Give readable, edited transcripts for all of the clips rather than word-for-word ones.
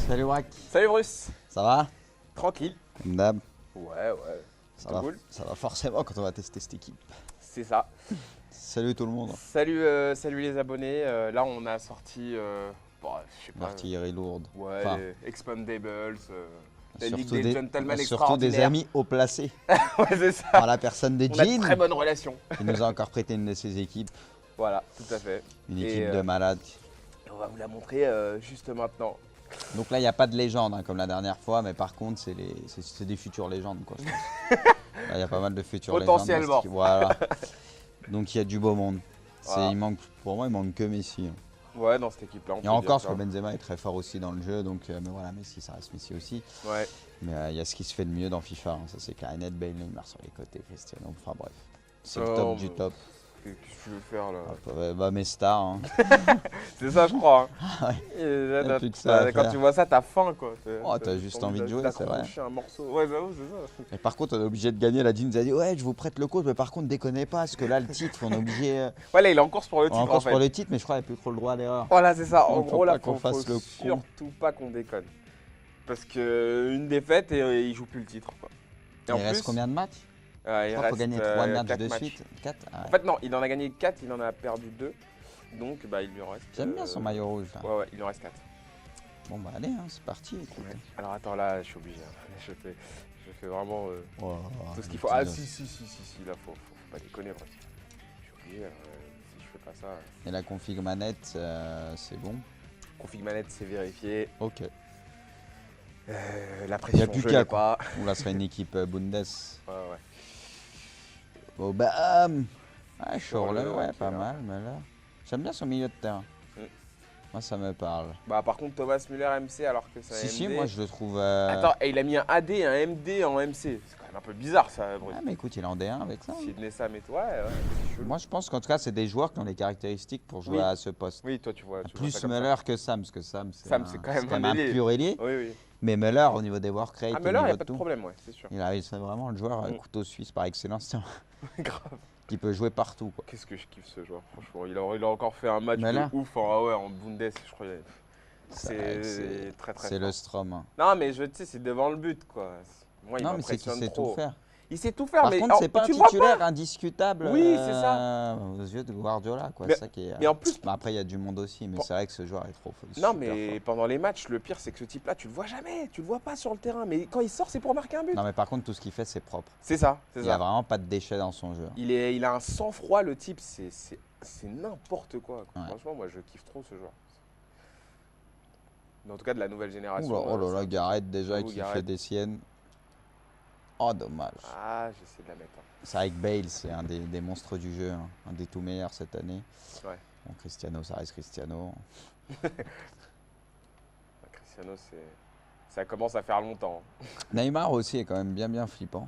Salut Wack. Salut Bruce. Ça va? Tranquille. Comme d'hab. Ouais. Ça va, cool. ça va forcément quand on va tester cette équipe. C'est ça. Salut tout le monde. Salut les abonnés. Là on a sorti, je sais pas. L'artillerie lourde. Ouais, Enfin, les Expandables, la Ligue surtout des Gentlemen surtout des extraordinaires. amis haut placés. Ouais, c'est ça. Par la personne de On a de Jean, très bonne relation. qui nous a encore prêté une de ses équipes. Voilà, tout à fait. Une Et, équipe de malades. On va vous la montrer juste maintenant. Donc là, il n'y a pas de légende comme la dernière fois, mais par contre, c'est des futures légendes. Quoi, je pense. Là, il y a pas mal de futures Potentiellement. légendes. Voilà. Donc il y a du beau monde. Voilà. Pour moi, il manque que Messi. Ouais, dans cette équipe-là. Et encore, parce que Benzema est très fort aussi dans le jeu, donc mais voilà, Messi, ça reste Messi aussi. Ouais. Mais il y a ce qui se fait de mieux dans FIFA, hein. Ça c'est clair et net, Bale, Neymar sur les côtés, Cristiano, enfin bref. C'est le Oh, top du top. Qu'est-ce que tu veux faire là? Bah mes stars, hein. C'est ça, je crois. Ouais. Et là, Y a plus que ça à quand faire. tu vois ça, t'as faim quoi. Oh, t'as juste envie de jouer, c'est vrai. Un morceau. Ouais, j'avoue, c'est ça. Et par contre, on est obligé de gagner. La Jean nous a dit ouais, je vous prête le coach, mais par contre, déconnez pas, parce que là, le titre, on est obligé. Ouais, là, il est en course pour le On est titre. en course fait. pour le titre, mais je crois qu'il n'y a plus trop le droit à l'erreur. Voilà, c'est ça. En Donc, faut gros, là, pas qu'on fasse le con. surtout pas qu'on déconne. Parce qu'une défaite et il joue plus le titre. Quoi. Et Il reste combien de matchs? Il Je crois qu'il faut gagner 3 matchs 4 de matchs. suite. 4 En fait, non, il en a gagné 4, il en a perdu 2. Donc, il lui en reste. J'aime bien son maillot rouge là. Ouais, il en reste 4. Bon bah allez, hein, c'est parti. Écoute. Ouais. Alors, attends, là, je suis obligé. Hein. Je fais vraiment Oh, tout ce qu'il le faut. petit Ah, gosse. si, là, faut pas déconner. Vrai. Je suis obligé. Si je fais pas ça. Et la config manette, c'est bon. Config manette, c'est vérifié. Ok. La pression, plus je qu'à, l'ai pas. Ou là, ce serait une équipe Bundes. Ouais. Bon, bam. Ah, Schorle, Schorle, ouais, ok, pas là. mal, mais là. J'aime bien son milieu de terrain. Mm. Moi, ça me parle. Bah, par contre, Thomas Müller MC alors que c'est un Si, MD. moi, je le trouve. Attends, et il a mis un AD et un MD en MC. C'est quand même un peu bizarre ça, Bruce. Ah, mais écoute, il est en D1 avec ça. Sidney Sam et toi, ouais, c'est chelou. Moi, je pense qu'en tout cas, c'est des joueurs qui ont les caractéristiques pour jouer Oui. à ce poste. Oui, toi, tu vois ça Plus comme ça. Müller que Sam, parce que Sam, Sam, c'est quand même un un ailier. pur ailier. Oui. Mais Müller, au niveau des work rates, Ah, au mais là, il niveau n'y a de pas de tout, problème, ouais, c'est sûr. c'est vraiment le joueur Mm. couteau suisse par excellence, tiens, Grave. qui peut jouer partout. Quoi. Qu'est-ce que je kiffe ce joueur, franchement. Il a encore fait un match Mais là- de ouf en Bundes, je crois. C'est C'est très très C'est fort. le Strom. Hein. Non, mais tu sais, c'est devant le but, quoi. Moi, il Non, mais c'est qu'il m'impressionne sait trop. tout faire. Il sait tout faire, Par mais contre, c'est pas un tu vois titulaire indiscutable Oui, c'est ça. aux yeux de Guardiola. Quoi. Mais- Ça qui est, mais en plus- Bah, après, il y a du monde aussi, mais Bon. c'est vrai que ce joueur est trop fort. Non, super mais fort. pendant les matchs, le pire, c'est que ce type-là, tu le vois jamais. Tu le vois pas sur le terrain. Mais quand il sort, c'est pour marquer un but. Non, mais par contre, tout ce qu'il fait, c'est propre. C'est ça, c'est Il n'y a ça. vraiment pas de déchets dans son jeu. Il a un sang-froid, le type. C'est n'importe quoi. Ouais. Franchement, moi, je kiffe trop ce joueur. Mais en tout cas, de la nouvelle Ouh génération. là, oh là là, c'est- Gareth déjà J'avoue, qui Gareth. fait des siennes. Oh, dommage. Ah, j'essaie de la mettre. Hein. C'est vrai que Bale, c'est un des monstres du jeu, hein. Un des tout meilleurs cette année. Ouais. Bon, Cristiano, ça reste Cristiano. Cristiano, ça commence à faire longtemps. Neymar aussi est quand même bien flippant.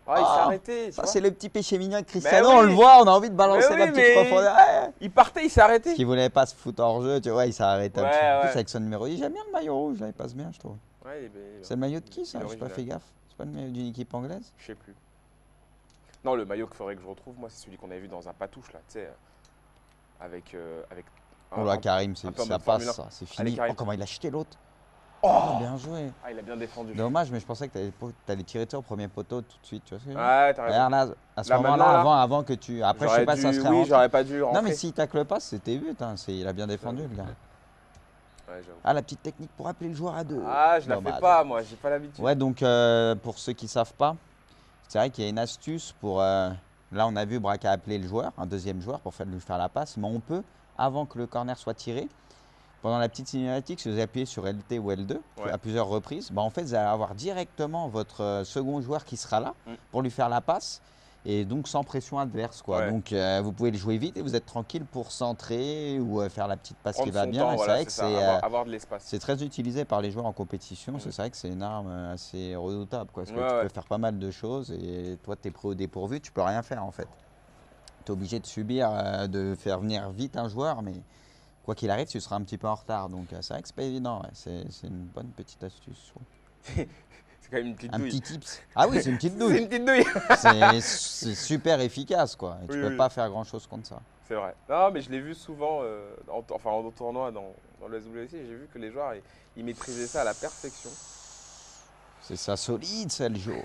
Ah, il s'est Ah, arrêté. tu Ça, vois. c'est le petit péché mignon de Cristiano, oui. on le voit, on a envie de balancer Mais la oui, petite mais- profondeur. Ouais. Il partait, il s'est arrêté. Parce qu'il voulait pas se foutre hors jeu, tu vois, il s'est arrêté un Ouais, petit peu. En plus ouais. avec son numéro 10. J'aime bien le maillot rouge, là, il passe bien, je trouve. Ouais, C'est le maillot de qui ça il est J'ai pas original. fait gaffe. C'est pas le maillot d'une équipe anglaise Je sais plus. Non, le maillot qu'il faudrait que je retrouve, moi, c'est celui qu'on avait vu dans un patouche, là, tu sais. Avec. Oh là, Karim, un peu en ça mode passe, Formule 1. ça, c'est Allez, fini. Karim. Oh, comment il a jeté l'autre. Oh Oh, bien joué. Ah, il a bien défendu. Dommage, mais je pensais que t'allais tirer ça au premier poteau tout de suite, tu vois ce que je veux dire Ouais, t'as raison. Regarde là, à ce Là, moment-là, maintenant, là, avant que tu. Après, je sais J'aurais pas si ça dû- serait Oui, rentré. j'aurais pas dû rentrer. Non, mais s'il tacle pas, c'était but. Hein. Il a bien défendu, le gars. Ouais, j'avoue. Ah, la petite technique pour appeler le joueur à deux. Ah, je la fais Dommage. pas, moi, j'ai pas l'habitude. Ouais, donc pour ceux qui savent pas, c'est vrai qu'il y a une astuce pour. Là, on a vu Braka appeler le joueur, un deuxième joueur, pour lui faire la passe. Mais on peut, avant que le corner soit tiré, pendant la petite cinématique, si vous appuyez sur LT ou L2 Ouais. à plusieurs reprises, bah, en fait, vous allez avoir directement votre second joueur qui sera là pour lui faire la passe. Et donc sans pression adverse. Quoi. Ouais. Donc vous pouvez le jouer vite et vous êtes tranquille pour centrer ou faire la petite passe Prendre qui va son bien. temps, Et voilà, c'est vrai que c'est ça, c'est. avoir de l'espace. C'est très utilisé par les joueurs en compétition. C'est vrai que c'est une arme assez redoutable. Quoi, parce que Ouais, tu ouais. peux faire pas mal de choses et toi, tu es pris au dépourvu, tu peux rien faire en fait. Tu es obligé de subir, de faire venir vite un joueur, mais quoi qu'il arrive, tu seras un petit peu en retard. Donc c'est vrai que c'est pas évident. Ouais. C'est une bonne petite astuce. Je trouve. C'est quand même une petite Un douille. petit tips. Ah oui, c'est une petite C'est douille. une petite douille. C'est super efficace quoi. Et tu Oui, peux oui. pas faire grand chose contre ça. C'est vrai. Non, mais je l'ai vu souvent, en tournoi dans le WC, j'ai vu que les joueurs, ils maîtrisaient ça à la perfection. C'est ça solide, ça, le jeu.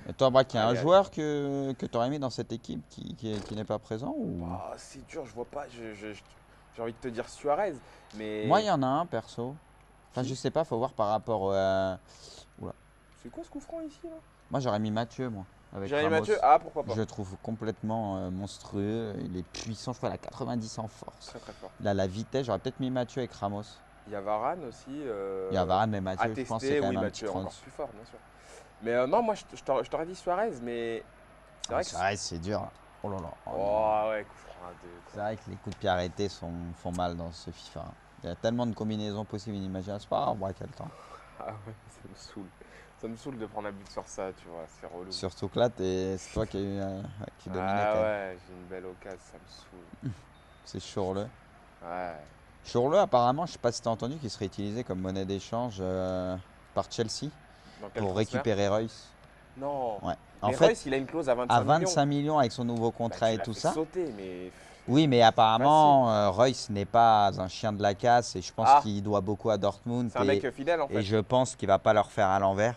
Et toi, Braque, il y a un Allez, allez. joueur que tu aurais mis dans cette équipe qui n'est pas présent ou... Bah, c'est dur, je vois pas. J'ai envie de te dire Suarez, Moi, il mais. y en a un, perso. Enfin, Qui? je sais pas, faut voir par rapport à... Oula. C'est quoi ce coup franc ici, là? Moi, j'aurais mis Mathieu, moi, avec Jérémy Ramos. Mathieu? Ah, pourquoi pas? Je le trouve complètement monstrueux. Il est puissant, je crois, il a 90 en force. Très très fort. Il a la vitesse. J'aurais peut-être mis Mathieu avec Ramos. Il y a Varane aussi. Il y a Varane, mais Mathieu, À je pense que c'est tester, quand oui, même un petit Mathieu est cran encore dessus. plus fort, bien sûr. Mais non, moi, je t'aurais dit Suarez, mais c'est vrai que. C'est vrai, c'est dur. Oh là là. Oh non. Oh, ouais, coup franc à deux. C'est vrai que les coups de pied arrêtés font mal dans ce FIFA. Il y a tellement de combinaisons possibles, inimaginables. C'est pas grave, Braque, quel temps. Ah ouais, ça me saoule. Ça me saoule de prendre un but sur ça, tu vois, c'est relou. Surtout que là, c'est toi qui dominais Ah quand même. ouais, j'ai une belle occasion, ça me saoule. C'est Chourle. Ouais. Chourle, apparemment, je sais pas si tu as entendu, qu'il serait utilisé comme monnaie d'échange par Chelsea Dans quel pour transfert? récupérer Royce. Non. Ouais. En Mais fait, Royce, il a une clause à 25 à millions. 25 millions avec son nouveau Bah, contrat tu et l'as tout fait ça. sauter, mais. Oui, mais apparemment, Royce n'est pas un chien de la casse et je pense Ah. qu'il doit beaucoup à Dortmund. C'est un mec fidèle en Et fait. je pense qu'il va pas leur faire à l'envers.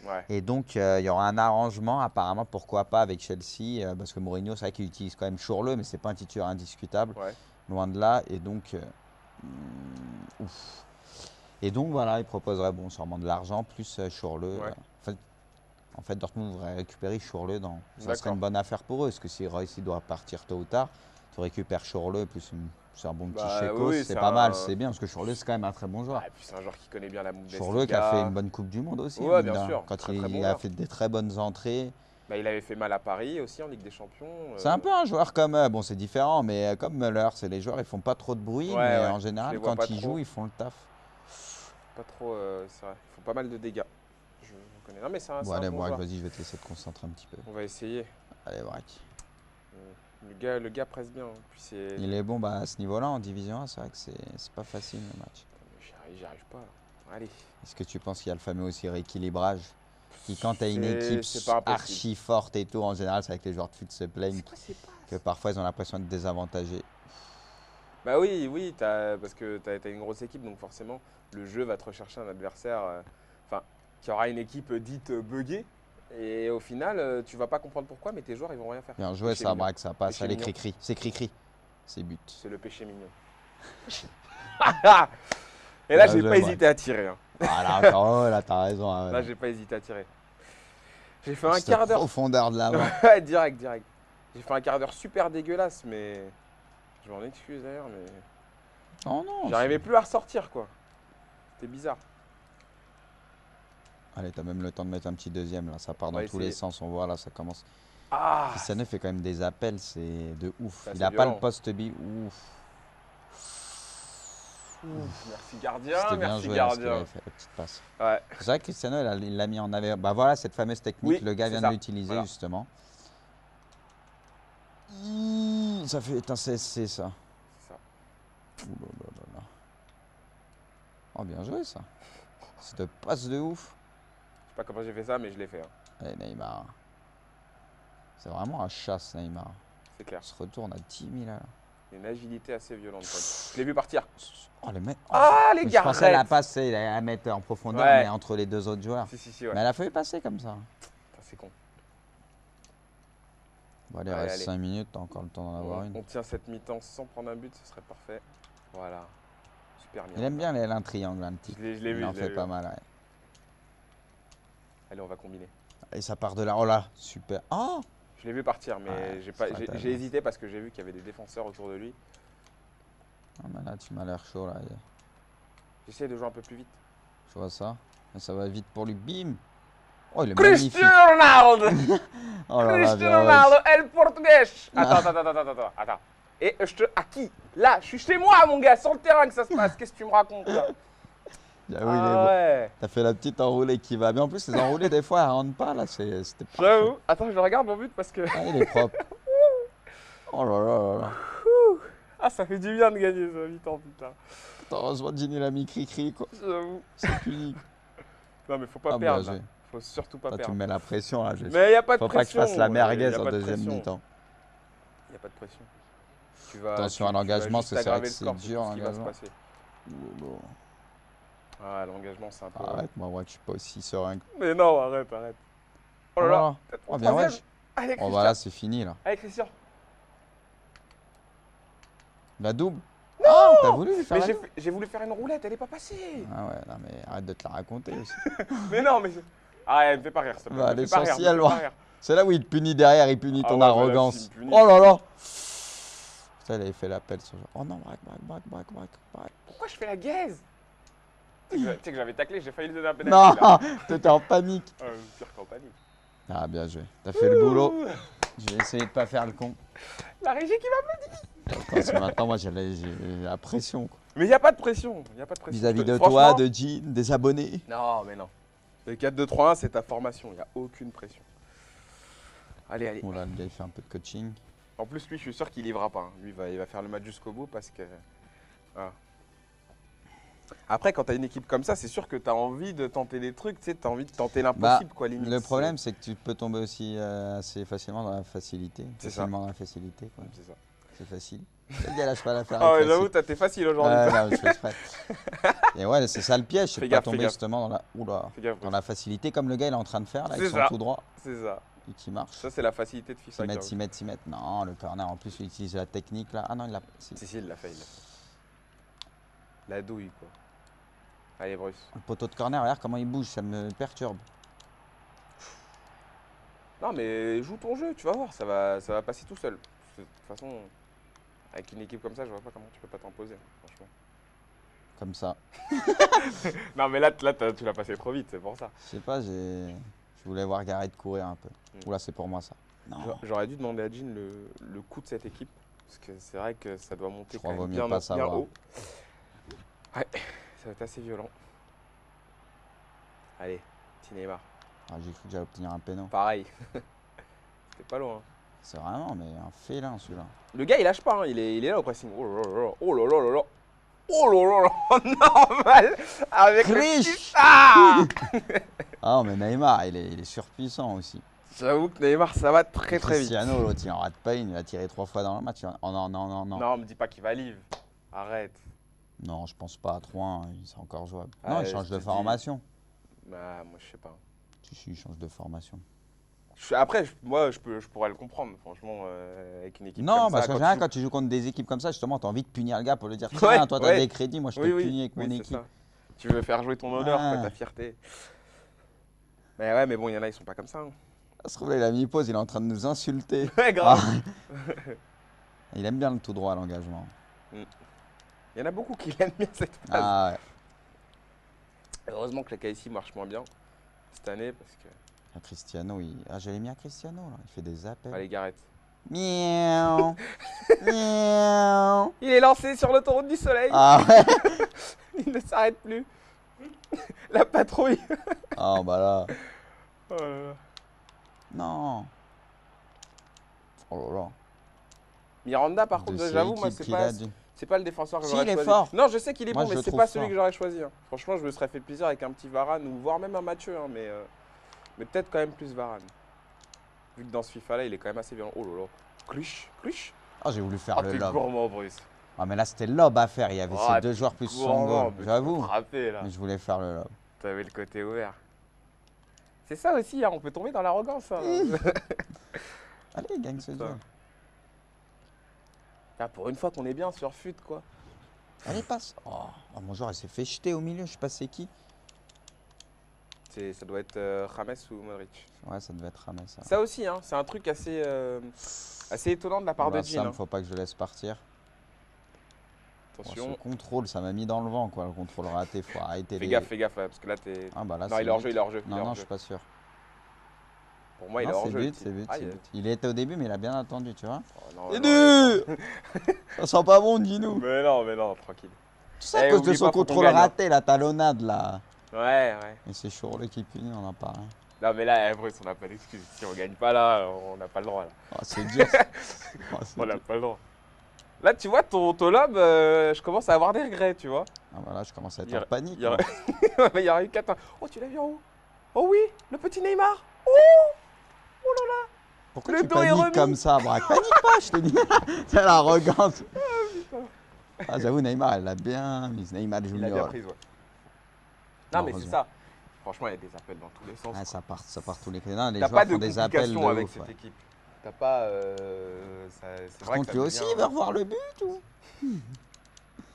Ouais. Et donc, il y aura un arrangement, apparemment, pourquoi pas avec Chelsea, parce que Mourinho, c'est vrai qu'il utilise quand même Chourle, mais c'est pas un titulaire indiscutable, Ouais. loin de là. Et donc, ouf. Et donc, voilà, il proposerait, bon, sûrement de l'argent, plus Chourle. Ouais. En fait, Dortmund voudrait récupérer Chourle. Ça serait D'accord. une bonne affaire pour eux, parce que si Royce il doit partir tôt ou tard, tu récupères Chourle, plus c'est un bon petit Bah, Chécos, oui, c'est c'est pas mal, un- c'est bien, parce que Chourle, c'est quand même un très bon joueur. Ah, et puis c'est un joueur qui connaît bien la Bundesliga. Chourle qui a fait une bonne Coupe du Monde aussi. Ouais, mine bien de rien. sûr. Quand Très, il très bon a joueur. fait des très bonnes entrées. Bah, il avait fait mal à Paris aussi en Ligue des Champions. C'est un peu un joueur comme, bon c'est différent, mais comme Müller, c'est les joueurs, ils font pas trop de bruit, Ouais, mais ouais, en je général, les vois quand pas ils trop. jouent, ils font le taf. Pas trop, c'est vrai. Ils font pas mal de dégâts. Je connais. Non, mais c'est Bon, un allez, bon Braque, joueur. vas-y, je vais te laisser te concentrer un petit peu. On va essayer. Allez, Braque. Le gars presse bien. Puis c'est. Il est bon bah, à ce niveau-là, en Division 1, c'est vrai que c'est pas facile le match. J'y arrive pas. Allez. Est-ce que tu penses qu'il y a le fameux aussi rééquilibrage qui, quand tu as une équipe C'est pas impossible. archi forte et tout, en général, c'est avec les joueurs de foot se plaignent C'est quoi ces passes? que parfois ils ont l'impression d'être désavantagés. Bah oui, oui, parce que t'as une grosse équipe, donc forcément, le jeu va te rechercher un adversaire, enfin, qui aura une équipe dite buggée. Et au final, tu vas pas comprendre pourquoi, mais tes joueurs, ils vont rien faire. Bien joué, Péché ça, mignon. Braque, ça passe. Péché Allez, mignon. cri-cri. C'est cri-cri. C'est but. C'est le péché mignon. Et là, Bien j'ai joué, pas Braque. hésité à tirer. Hein. Ah là, encore, là, t'as raison. hein, Là, ouais. j'ai pas hésité à tirer. J'ai fait un Cette quart d'heure. profondeur de la main. Ouais, direct, direct. J'ai fait un quart d'heure super dégueulasse, mais. Je m'en excuse d'ailleurs, mais. Oh non. J'arrivais plus à ressortir, quoi. C'était bizarre. Allez, t'as même le temps de mettre un petit deuxième là, ça part On dans va tous les essayer. sens, on voit là, ça commence. Ah Cristiano fait quand même des appels, c'est de ouf. Ça, Il c'est a pas le violent. poste B, ouf. Merci gardien, C'était bien merci joué là, ce qu'il gardien. avait fait, la petite passe. Ouais. C'est vrai que Cristiano, il l'a mis en avant. Bah voilà, cette fameuse technique, Oui, le gars c'est vient ça. de l'utiliser Voilà. justement. Ça fait un CSC ça. C'est ça. Ouh là là là là. Oh bien joué ça. Cette passe de ouf. Je sais pas comment j'ai fait ça, mais je l'ai fait. Hein. Allez Neymar. C'est vraiment un chasse Neymar. C'est clair. Il se retourne à 10 000 là. Une agilité assez violente. Quand même. Je l'ai vu partir. Oh le mec. Oh, Ah, les mais je gars pensais à la passe, il allait la mettre en profondeur, Ouais. mais entre les deux autres joueurs. Si, ouais. Mais elle a failli passer comme ça. Putain, c'est con. Bon, allez, Allez, reste allez. 5 minutes, t'as encore le temps d'en avoir une. On tient cette mi-temps sans prendre un but, ce serait parfait. Voilà. Super bien. Il aime bien un triangle, un petit. Je l'ai vu. Il en je l'ai fait vu. pas mal, ouais. Allez, on va combiner. Et ça part de là. Oh là, super. Oh Je l'ai vu partir, mais Ouais, j'ai pas, c'est pas j'ai terrible. j'ai hésité parce que j'ai vu qu'il y avait des défenseurs autour de lui. Ah, mais là, tu m'as l'air chaud, là. J'essaie de jouer un peu plus vite. Je vois ça. Mais ça va vite pour lui. Bim Oh, il est magnifique. Cristiano Ronaldo Oh là là, Cristiano bien, ouais. Ronaldo, El Portugais. Attends. Et je te... À qui? Là, je suis chez moi, mon gars, sur le terrain que ça se passe. Qu'est-ce que tu me racontes, là? Ah oui, il est beau. Ouais. T'as fait la petite enroulée qui va bien. En plus, les enroulés, des fois, elles rentrent pas, là. C'était parfait. J'avoue. Attends, je regarde mon but parce que... Ah, il est propre. Oh là là là là. Ah, ça fait du bien de gagner ça, mi-temps, putain. Heureusement, Ginny l'a mis cri-cri, quoi. J'avoue. C'est puni. Non, mais faut pas Ah, bien perdre. joué. là. Faut surtout pas Là, tu perdre. me mets la pression, là. Mais il n'y a pas de Faut pas que je pression. fasse la y merguez a en pas de deuxième pression. mi-temps. Il n'y a pas de pression. Attention à l'engagement, parce que c'est vrai que c'est dur ce qui va se l'engagement. passer. Ah, l'engagement, c'est un peu. Arrête, moi, je suis pas aussi serein. Mais non, arrête, arrête. Oh là là, peut-être Oh en bien troisième. wesh. Allez, Oh Christian. voilà, c'est fini là. Allez, Christian. La double. Non, t'as voulu lui faire Mais la double. j'ai voulu faire une roulette, elle est pas passée. Ah ouais, non mais arrête de te la raconter aussi. Mais non, mais. Ah, elle me fait pas rire, s'il te plaît. Bah, me fait pas rire, l'essentiel, me fait pas ouais. rire. C'est là où il te punit derrière, il punit Ah ton ouais, bah là, arrogance. s'il me punit, Oh là là. Putain, il avait fait l'appel sur. Oh non, braque. Pourquoi je fais la gaze? Tu sais que j'avais taclé, j'ai failli lui donner un pénalty. Non, là. t'étais en panique. Pire qu'en panique. Ah, bien joué. T'as fait le boulot. Je vais essayer de pas faire le con. La régie qui m'applaudit. Parce que maintenant, moi, j'ai la pression. quoi. Mais y a pas de pression, y a pas de pression. Vis-à-vis de Franchement- toi, de Jean, des abonnés. Non, mais non. Le 4-2-3-1, c'est ta formation, y a aucune pression. Allez, allez. Bon, là, le gars, il fait un peu de coaching. En plus, lui, je suis sûr qu'il livrera pas. Hein. Lui, il va faire le match jusqu'au bout parce que. Voilà. Après, quand t'as une équipe comme ça, c'est sûr que t'as envie de tenter des trucs, tu sais, t'as envie de tenter l'impossible, quoi, limite. Le problème, c'est que tu peux tomber aussi assez facilement dans la facilité. C'est ça. Facilement dans la facilité, quoi. C'est ça. C'est facile. Le gars lâche pas l'affaire. Ah ouais, avec j'avoue, facile. t'es facile aujourd'hui. Non, mais je fais exprès. Et ouais, c'est ça le piège, c'est Fais de pas gaffe, fais tomber gaffe. justement dans la, oula, Fais gaffe, dans la facilité comme le gars il est en train de faire là, C'est avec son ça. tout droit c'est ça. et qui marche. Ça, c'est la facilité de 6 FIFA. mètres, 6 mètres, 6 mètres. Non, le corner en plus il utilise la technique là. Ah non, il l'a. Si. Si, il l'a fait, il l'a fait. La douille, quoi. Allez, Bruce. Le poteau de corner, regarde comment il bouge, ça me perturbe. Non, mais joue ton jeu, tu vas voir, ça va passer tout seul. De toute façon, avec une équipe comme ça, je vois pas comment tu peux pas t'imposer, franchement. Comme ça. Non, mais là tu l'as passé trop vite, c'est pour ça. Je sais pas, je voulais voir Gareth courir un peu. Oula, c'est pour moi ça. Non. J'aurais dû demander à Jean le coût de cette équipe, parce que c'est vrai que ça doit monter Je crois quand même vaut mieux bien, pas bien savoir. haut. Ouais, ça va être assez violent. Allez, petit Neymar. Ah, j'ai cru que j'allais obtenir un péno. Pareil. C'était pas loin. C'est vraiment mais un félin celui-là. Le gars, il lâche pas, hein. Il est là au pressing. Oh là là là, oh là là là là. Oh là là là, normal. Avec le Criche. petit- Ah Ah mais Neymar, il est surpuissant aussi. J'avoue que Neymar, ça va très très vite. Cristiano, l'autre, il en rate pas une, il a tiré 3 fois dans le match. Oh non. Non, me dis pas qu'il va live. Arrête. Non, je pense pas à 3-1, c'est encore jouable. Ah, Non, il je change te de dis. formation. Bah, moi, je sais pas. Si, il change de formation. Après, moi, je pourrais le comprendre, franchement, avec une équipe Non, comme parce ça. qu'en général, quand tu joues contre des équipes comme ça, justement, t'as envie de punir le gars pour lui dire tiens, Ouais, toi, t'as ouais. des crédits, moi, je te Oui, punis avec mon c'est équipe. ça. Tu veux faire jouer ton honneur, Ah. quoi, ta fierté. Mais ouais, mais bon, il y en a, ils sont pas comme ça. Hein. Ça se trouve, là, il a mis pause, il est en train de nous insulter. Ouais, grave. Il aime bien le tout droit, l'engagement. Il y en a beaucoup qui aiment bien cette phase. Ah ouais. Heureusement que la KSI marche moins bien cette année parce que. Ah, Cristiano, j'avais mis à Cristiano, là. Il fait des appels. Allez, Gareth. Miaou. Miaou. Il est lancé sur l'autoroute du soleil. Ah ouais. Il ne s'arrête plus. La patrouille. Oh bah là. Oh là là. Non. Oh là là. Miranda, par contre, De j'avoue, ces moi, équipes c'est qu'il pas, a dit. c'est pas le défenseur que Si, j'aurais il est choisi. fort. Non, je sais qu'il est Moi, bon, je mais le c'est trouve pas celui fort. que j'aurais choisi. Hein. Franchement, je me serais fait plaisir avec un petit Varane ou voire même un Mathieu, hein, mais peut-être quand même plus Varane. Vu que dans ce FIFA-là, il est quand même assez violent. Oh là là. Cluche. Ah, j'ai voulu faire Oh, le t'es lob. gourmand, Bruce. Ah, mais là, c'était le lob à faire. Il y avait Oh, ces deux joueurs plus son Gourmand, goal. mais tu J'avoue. m'as frappé, là. Mais je voulais faire le lob. T'avais le côté ouvert. C'est ça aussi, hein, on peut tomber dans l'arrogance. Hein. Allez, gagne ce Ça. duel. Ah, pour une fois qu'on est bien sur FUT, quoi. Allez, passe. Oh, mon joueur, il s'est fait jeter au milieu. Je sais pas c'est qui. Ça doit être James ou Modric. Ouais, ça devait être Rames. Ça. Ça aussi, hein, c'est un truc assez étonnant de la part Bah, de Jean. Sam, Hein. faut pas que je le laisse partir. Oh, Attention, ce contrôle, ça m'a mis dans le vent, quoi. Le contrôle raté, faut arrêter fais les. gaffe, ouais, parce que là, t'es. Ah, bah là, Non, c'est il est hors but. jeu, il est hors jeu. Non, non, je suis pas sûr. Pour moi, il est Non, hors c'est jeu. but, c'est but, Ah, c'est il est- but. Il était au début, mais il a bien attendu, tu vois. Oh, non, Et non, deux. Ça sent pas bon, dis-nous. Mais non, tranquille. Tout ça à Eh, cause de oublie son pas, faut qu'on contrôle gagne, hein. raté, la talonnade, là. Ouais. Et c'est Chourle qui punit, on en parle. Non, mais là, Bruce, on n'a pas d'excuse. Si on gagne pas là, on n'a pas le droit. Là. Oh, c'est dur. Oh, c'est On n'a dur. pas le droit. Là, tu vois, ton lob, je commence à avoir des regrets, tu vois. Ah, bah là, je commence à être Il y a- en panique. Il y, moi. aurait... il y aurait eu 4. Oh, tu l'as vu en haut. Oh oui, le petit Neymar. Oh là là. Pourquoi Le tu dos est paniques remis. comme ça, Braque? Panique pas, je te dis. C'est l'arrogance. Ah, j'avoue, Neymar, elle l'a bien mise. Neymar Il a bien Junior. pris, ouais. Non, mais c'est Heureusement. ça. Franchement, il y a des appels dans tous les sens. Ah, quoi. ça part tous les côtés. Non, les T'as joueurs pas de font des appels de complications avec ouf. cette Ouais. équipe. T'as pas. C'est Par vrai contre, que lui ça aussi, devient. il veut revoir le but ou?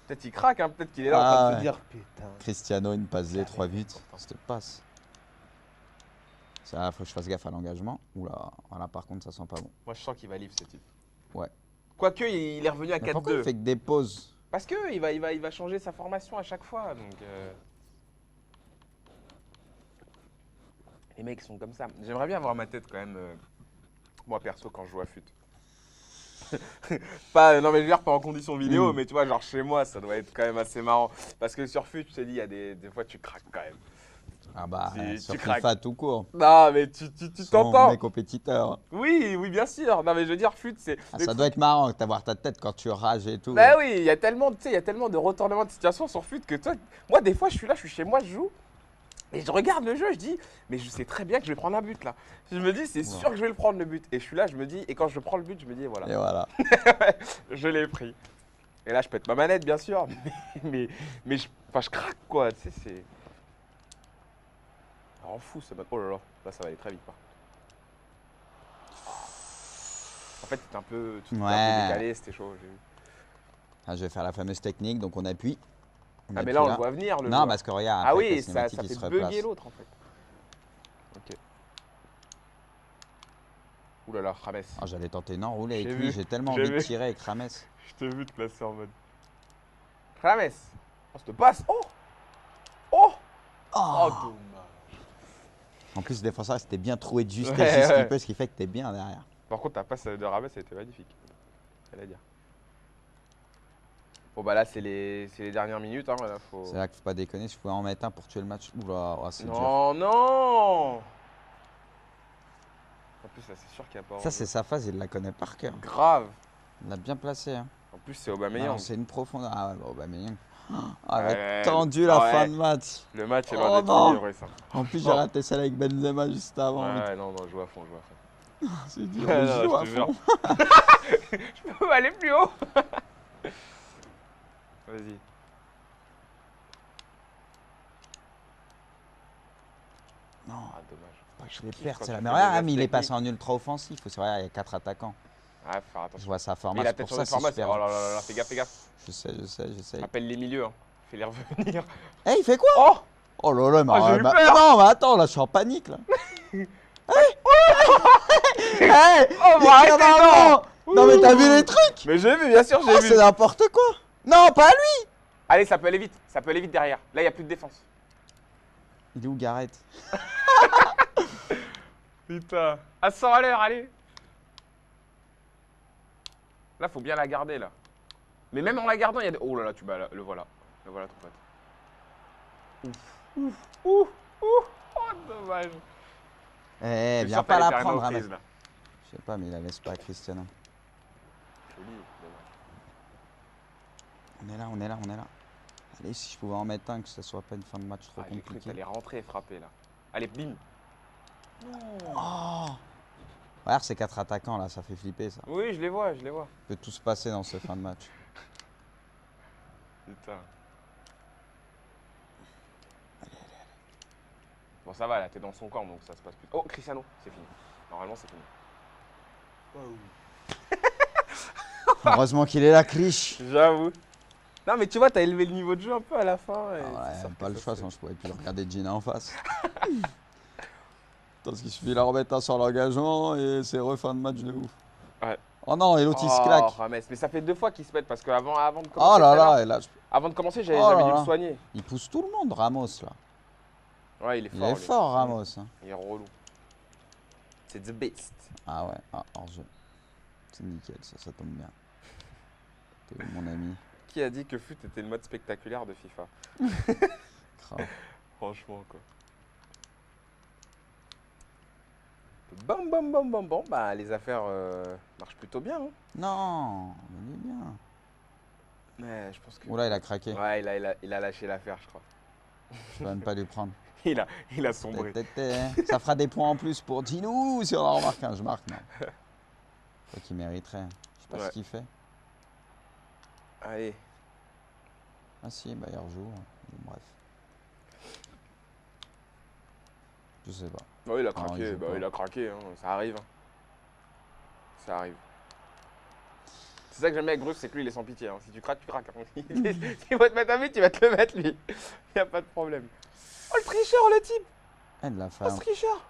Peut-être qu'il craque, hein. Peut-être qu'il est là en train de Ah, se ouais. dire putain. Cristiano, une passe D, Carré, 3 buts. pourtant. C'était passe. Ça, faut que je fasse gaffe à l'engagement. Oula, voilà, par contre, ça sent pas bon. Moi, je sens qu'il va livre ce type. Ouais. Quoique, il est revenu à Mais pourquoi il 4-2. fait que des pauses? Parce que il va changer sa formation à chaque fois. Donc, les mecs sont comme ça. J'aimerais bien avoir ma tête quand même. Moi, perso, quand je joue à fut. Pas, non, mais je veux dire, pas en condition vidéo, mais tu vois, genre chez moi, ça doit être quand même assez marrant. Parce que sur fut, je te dis, il y a des fois, tu craques quand même. Ah bah, Tu sur craques. FIFA tout court. Non, mais tu Son t'entends. mes compétiteurs. Oui, oui, bien sûr. Non, mais je veux dire, fut, c'est. Ah, le ça truc- doit être marrant d'avoir ta tête quand tu rages et tout. Bah oui, il y a tellement, tu sais, il y a tellement de retournements de situation sur fut que toi, moi, des fois, je suis là, je suis chez moi, je joue. Et je regarde le jeu, je dis, mais je sais très bien que je vais prendre un but là. Je me dis, c'est sûr que je vais le prendre le but. Et je suis là, je me dis, et quand je prends le but, je me dis, voilà, Et voilà. je l'ai pris. Et là, je pète ma manette, bien sûr, mais je craque quoi, tu sais, c'est. Ça rend fou ce match. Oh là là, là, ça va aller très vite par contre. En fait, tu t'es un Ouais. peu décalé, c'était chaud, j'ai vu. Ah, je vais faire la fameuse technique, donc on appuie. Ah, mais appuie là, on le voit venir, le Non, joueur. parce que regarde, Ah après, oui, avec la ça cinématique, il fait se replace. bugger l'autre en fait. Ok. Ouh là là, James. Ah, j'allais tenter une enroulée avec J'ai lui, vu, j'ai tellement j'ai envie de vu. tirer avec Rames. Je t'ai vu te placer en mode. James. On se passe. Oh. Oh. Oh, dommage. En plus, le défenseur, c'était bien troué de justesse Ouais, juste ouais. qu'il peut, ce qui fait que t'es bien derrière. Par contre, ta passe de Rames, elle était magnifique. Fallait dire. Bon, bah là, c'est les dernières minutes. Hein, là, faut... C'est là qu'il faut pas déconner, si je pouvais en mettre un pour tuer le match. Oula, oh, c'est dur. Non, non. En plus, là, c'est sûr qu'il n'y a pas. Ça, c'est sa phase, il la connaît par cœur. grave. Il l'a bien placé. Hein. En plus, c'est Aubameyang. Non, c'est une profondeur. Ah ouais, bah, Aubameyang. Ah, elle Ouais, va être tendu la ouais. fin de match. Le match est Oh loin d'être non. fini, ouais, ça. En plus, j'ai Non. raté celle avec Benzema juste avant. Ouais, non, non, joue à fond, joue à fond. C'est dur, Ouais, mais non, je joue je à te jure. fond. Je peux aller plus haut. Vas-y. Non, Ah, dommage. pas que je les kiffe perde, quand c'est tu la fais meilleure. des Ah, mais il est gestes passé techniques. en ultra offensif. C'est vrai, il y a 4 attaquants. Ouais, faut faire Je attention. vois sa Mais il formation. a peut-être Pour changé ça, de c'est formation. super. Oh là là là, fais gaffe, fais gaffe. J'essaye. Appelle les milieux. Hein. Fais-les revenir. Eh, il fait quoi? Oh. Oh là là, mais, Oh, j'ai eu bah, peur. non, mais attends, là, je suis en panique, là. Hey, Oh, il bah, tire arrêtez, dans le vent. Non, mais t'as vu les trucs? Mais j'ai vu, bien sûr, Oh, j'ai c'est vu. n'importe quoi. Non, pas lui. Allez, ça peut aller vite. Ça peut aller vite derrière. Là, il n'y a plus de défense. Il est où, Gareth? Putain. À 100 à l'heure, allez. Là, faut bien la garder, là. Mais même en la gardant, il y a des... Oh là là, le voilà. Le voilà, ton pote. Ouf. Oh, dommage. Eh, Je suis viens sûr pas que la t'allais faire une prendre, Rames. reprise, là. Je sais pas, mais il la laisse pas à Cristiano. Joli, dommage. On est là. Allez, si je pouvais en mettre un, que ce soit pas une fin de match trop Ah, j'ai cru que compliquée. t'allais rentrer et frapper, là. Allez, bim. Oh. Regarde ces 4 attaquants là, ça fait flipper ça. Oui, je les vois. Peut tout se passer dans ce fin de match. Putain. Bon, ça va, là, t'es dans son camp, donc ça se passe plus. Oh, Cristiano, c'est fini. Normalement, c'est fini. Heureusement qu'il est là, Clich. J'avoue. Non, mais tu vois, t'as élevé le niveau de jeu un peu à la fin. Et Ah c'est sûr ouais, que pas le ça choix, se- sinon je pourrais plus regarder Gina en face. Parce qu'il suffit de la remettre un sur l'engagement et c'est refin de match de ouf. Ouais. Oh non, et l'autre il se Oh, claque. Rames. Mais ça fait 2 fois qu'ils se mettent parce qu'avant de commencer. Oh là tout à l'heure, là, et là, Avant de commencer, j'avais Oh là dû là. le soigner. il pousse tout le monde, Ramos là. Ouais, il est Il fort. est lui. fort, Ramos. Hein. Il est relou. C'est the best. Ah ouais, hors jeu. C'est nickel, ça tombe bien. T'es où, mon ami? Qui a dit que FUT était le mode spectaculaire de FIFA? Grave. Franchement, quoi. Bam, bam, bam, bam, bam. Bah, les affaires marchent plutôt bien. Hein. Non, il est bien. Mais je pense que. Oula, il a craqué. Ouais, il a lâché l'affaire, je crois. Je peux même pas lui prendre. il a sombré. Ça fera des points en plus pour Ginou si on en remarque un. Je marque, non. Quoi qu'il mériterait. Je sais pas Ouais. ce qu'il fait. Allez. Ah si, bah il rejoue. Bon, bref. Je sais pas. Ouais, il a Non, craqué. il joue Bah, pas. il a craqué, hein. Ça arrive. Ça arrive. C'est ça que j'aime bien avec Bruce, c'est que lui, il est sans pitié. Hein. Si tu craques, tu craques. Hein. S'il va te mettre un but, tu vas te le mettre, lui. Il n'y a pas de problème. Oh, le tricheur, le type. Elle l'a fait. Oh, ce tricheur.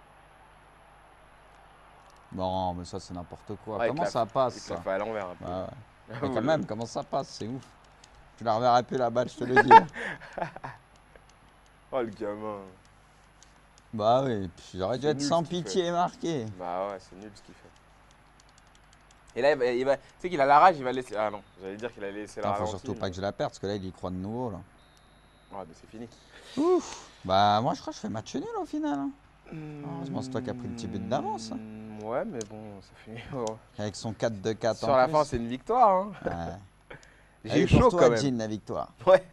Non, mais ça, c'est n'importe quoi. Ouais, Comment ça passe, Il te ça l'a fait à l'envers un peu. Bah ouais. Ah, Mais ouais. quand même, comment ça passe? C'est ouf. Tu la reverras plus la balle, je te le dis. Hein. Oh, le gamin. Bah oui, puis j'aurais dû C'est être nul, sans ce qu'il pitié et marqué. Bah ouais, c'est nul ce qu'il fait. Et là, tu sais qu'il a la rage, il va laisser. Ah non, j'allais dire qu'il allait laisser la Attends, faut ralenti. surtout pas que je la perde, parce que là, il y croit de nouveau. Là. Ouais, mais c'est fini. Ouf. Bah moi, je crois que je fais match nul au final. Hein. Heureusement, c'est toi qui as pris le petit but d'avance. Hein. Ouais, mais bon, ça finit. Avec son 4-2-4 Sur en la plus. fin, c'est une victoire. Hein. Ouais. J'ai eu Et pour chaud toi, quand même. Jean, la victoire. Ouais.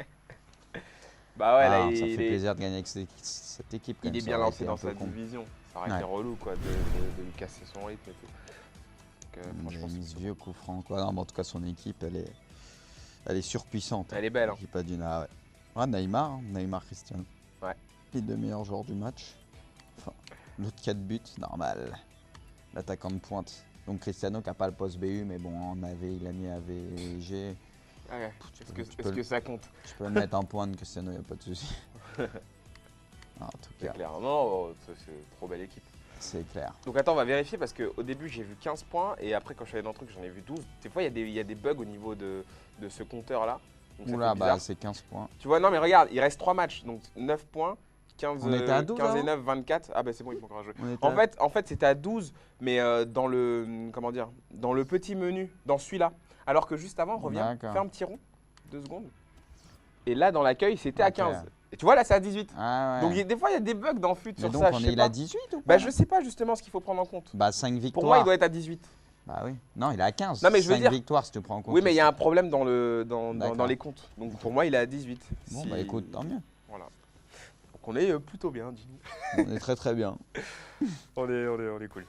Bah ouais, là, Ah, ça il fait est, plaisir de gagner avec cette équipe. quand il même, est ça bien aurait lancé été dans un peu sa con. division. Ça aurait Ouais. été relou quoi, de lui casser son rythme et tout. Donc, Il franchement, a mis ce c'est- vieux coup franc. Quoi. Non, mais en tout cas, son équipe, elle est surpuissante. Elle est belle. Hein. L'équipe a du ouais. Ouais, Neymar, Neymar Cristiano. Ouais. Les deux meilleurs joueurs du match. Enfin, l'autre 4 buts, normal. L'attaquant de pointe. Donc Cristiano qui n'a pas le poste BU, mais bon, il a mis AVG. Ouais. Tu Est-ce peux- que, tu est-ce peux- que ça compte? Je peux le mettre en pointe, Cristiano, il n'y a pas de souci. En tout C'est cas, clair. Non, c'est une trop belle équipe. c'est clair. Donc attends, on va vérifier parce qu'au début j'ai vu 15 points et après quand je suis allé dans le truc j'en ai vu 12. Des fois il y a des bugs au niveau de ce compteur là. Donc ça Oula, fait bah bizarre. c'est 15 points. Tu vois, non mais regarde, il reste 3 matchs, donc 9 points, 15, On était à 12 15 et avant 9, 24. Ah bah c'est bon, il faut encore un jeu. On était En fait c'était à 12, mais dans le comment dire, dans le petit menu, dans celui-là. Alors que juste avant, reviens, D'accord. fais un petit rond, 2 secondes. Et là dans l'accueil c'était à Ok. 15. Et tu vois là c'est à 18. Ah ouais. Donc des fois il y a des bugs dans FUT Mais sur donc ça, on je est sais il a pas. 18 ou pas Bah je sais pas justement ce qu'il faut prendre en compte. Bah 5 victoires. Pour moi il doit être à 18. Bah oui. Non, il est à 15. Non, mais je veux 5 dire- victoires si tu prends en compte. Oui, mais il y a ici. un problème dans D'accord. les comptes. Donc pour moi, il est à 18. Bon, Si- bah écoute, tant mieux. Voilà. Donc on est plutôt bien, Jimmy. On est très très bien. On est cool.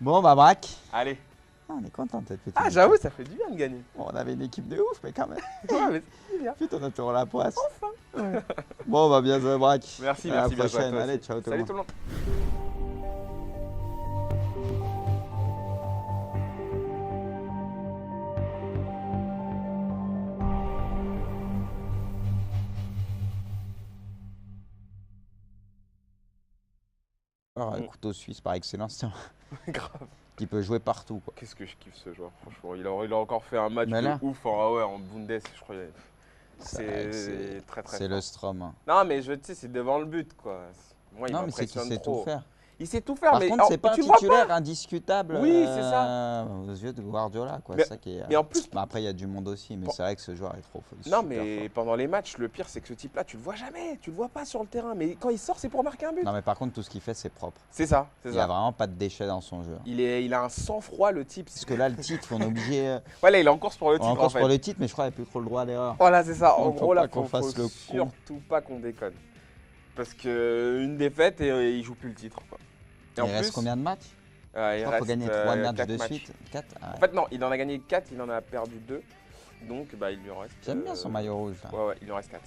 Bon, bah braque. Allez. Ah, on est content de cette petite Ah, équipe. j'avoue, ça fait du bien de gagner. Bon, on avait une équipe de ouf, mais quand même. Ouais, mais c'est bien. Putain, on a toujours la poisse. Enfin. Bon, bah bien joué, braque. Merci, À la merci. bien joué à prochaine. toi Allez, aussi. ciao tout le Salut monde. tout le monde. Alors, couteau suisse par excellence, tiens, Grave. qui peut jouer partout, quoi. Qu'est-ce que je kiffe ce joueur, franchement. Il a encore fait un match Mais de là- ouf en Bundes, je crois. C'est C'est très très C'est fort. le Strom. Hein. Non, mais tu sais, c'est devant le but, quoi. Moi, il Non, mais c'est qu'il m'impressionne sait trop. tout faire. Il sait tout faire, Par mais contre, c'est pas un tu le vois titulaire indiscutable Oui, c'est ça. aux yeux de Guardiola, quoi. Mais- C'est ça qui est, Mais en plus, Bah, après, il y a du monde aussi, mais Bon. c'est vrai que ce joueur est trop fort. non, super mais fort. pendant les matchs, le pire, c'est que ce type-là, tu le vois jamais. Tu le vois pas sur le terrain. Mais quand il sort, c'est pour marquer un but. Non, mais par contre, tout ce qu'il fait, c'est propre. C'est ça, c'est Il n'y a ça. vraiment pas de déchets dans son jeu. Il a un sang-froid, le type. Parce que là, le titre, on est obligé. Voilà, il est en course pour le On titre, est en encore fait. pour le titre, mais je crois qu'il n'y a plus trop le droit à l'erreur. Voilà, c'est ça. En Donc, faut gros, là, pas qu'on faut fasse le con. surtout pas qu'on déconne. Parce qu'une défaite et il joue plus le titre. Quoi. Et Il reste combien de matchs Il Je crois qu'il faut gagner 3 matchs 4 de matchs. suite. 4 En fait, non, il en a gagné 4, il en a perdu 2. Donc, bah, il lui en reste. J'aime bien son maillot rouge. Là. Ouais, il en reste 4.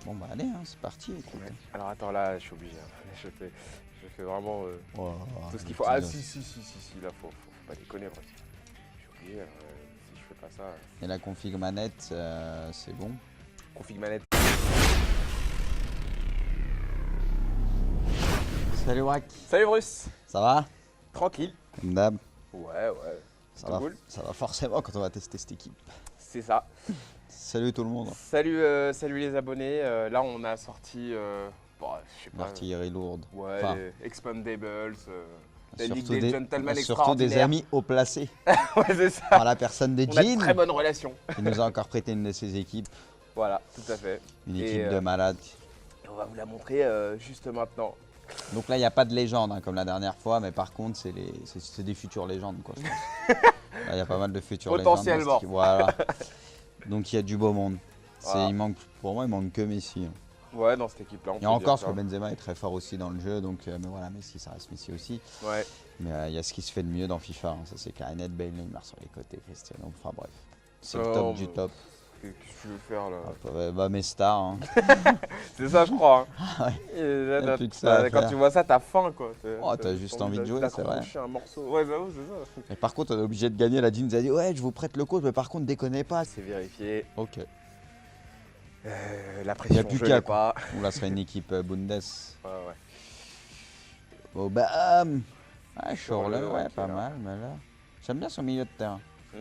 Bon, bah allez, hein, c'est parti. écoute. Alors, attends, là, je suis obligé. Hein. Je fais vraiment Oh, tout ce qu'il le faut. petit Ah, dos. si, là, faut pas déconner. Bref. Je suis obligé. Si je fais pas ça. Et la config manette, c'est bon. Config manette. Salut Wack, Salut Bruce. ça va Tranquille. Comme d'hab, Ouais. ça C'est va, cool. ça va forcément quand on va tester cette équipe. C'est ça. Salut tout le monde. Salut les abonnés. Là, on a sorti, bon, je sais pas. L'artillerie lourde. Ouais, Enfin, les Expandables, la Ligue surtout des Gentlemen surtout des extraordinaires. amis haut placés. Ouais, c'est ça. Par la personne de On a de Jean, très bonnes relations. qui nous a encore prêté une de ses équipes. Voilà, tout à fait. Une Et, équipe de malades. Et on va vous la montrer juste maintenant. Donc là, il n'y a pas de légende hein, comme la dernière fois, mais par contre, c'est des futures légendes. Quoi, je pense. Là, il y a pas mal de futures légendes. Potentiellement. Voilà. Donc il y a du beau monde. Voilà. Pour moi, il manque que Messi. Hein. Ouais, dans cette équipe-là, on Et peut encore, dire parce ça. que Benzema est très fort aussi dans le jeu, donc mais voilà, Messi, ça reste Messi aussi. Ouais. Mais il y a ce qui se fait de mieux dans FIFA, hein. Ça c'est clair et net. Bale, Neymar sur les côtés, Cristiano, enfin bref. C'est le top Non, du mais top. qu'est-ce que tu veux faire là? Bah, mes stars, hein. C'est ça, je crois. Hein. Ah ouais, Et là, y a plus que ça à quand faire. tu vois ça, t'as faim quoi. Oh, t'as juste envie de jouer, c'est vrai. d'accrocher un morceau. Ouais, j'avoue, c'est ça. Et par contre, on est obligé de gagner. La team nous a dit ouais, je vous prête le code, mais par contre, déconnez pas. C'est vérifié. Ok. La Il pression, n'y a plus je qu'à. l'ai pas. Ou là, ce serait une équipe Bundes. Ouais, ouais. Bon, bah. Ouais, Schürrle, Schürrle, ouais, qui est pas là. mal, mais là. J'aime bien son milieu de terrain. Mm.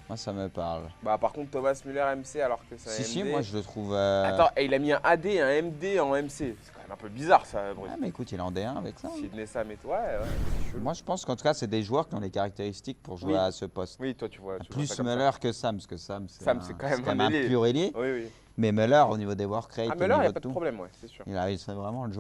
Moi, ça me parle. Bah, par contre, Thomas Müller MC alors que c'est un Si, si, MD. moi, je le trouve. Attends, et il a mis un AD et un MD en MC. C'est quand même un peu bizarre ça, Bruce. Ah, mais écoute, il est en D1 avec ça. Sidney Sam et toi, ouais. C'est chelou. Moi, je pense qu'en tout cas, c'est des joueurs qui ont les caractéristiques pour jouer Oui. à ce poste. Oui, toi, tu vois. Tu vois Plus ça comme ça. Müller que Sam, parce que Sam, Sam, c'est quand même un un ailier. pur ailier. Oui, oui. Mais Müller, au niveau des work rates, Ah, au Müller, il n'y niveau a pas de de tout, problème, ouais, c'est sûr. c'est vraiment le joueur.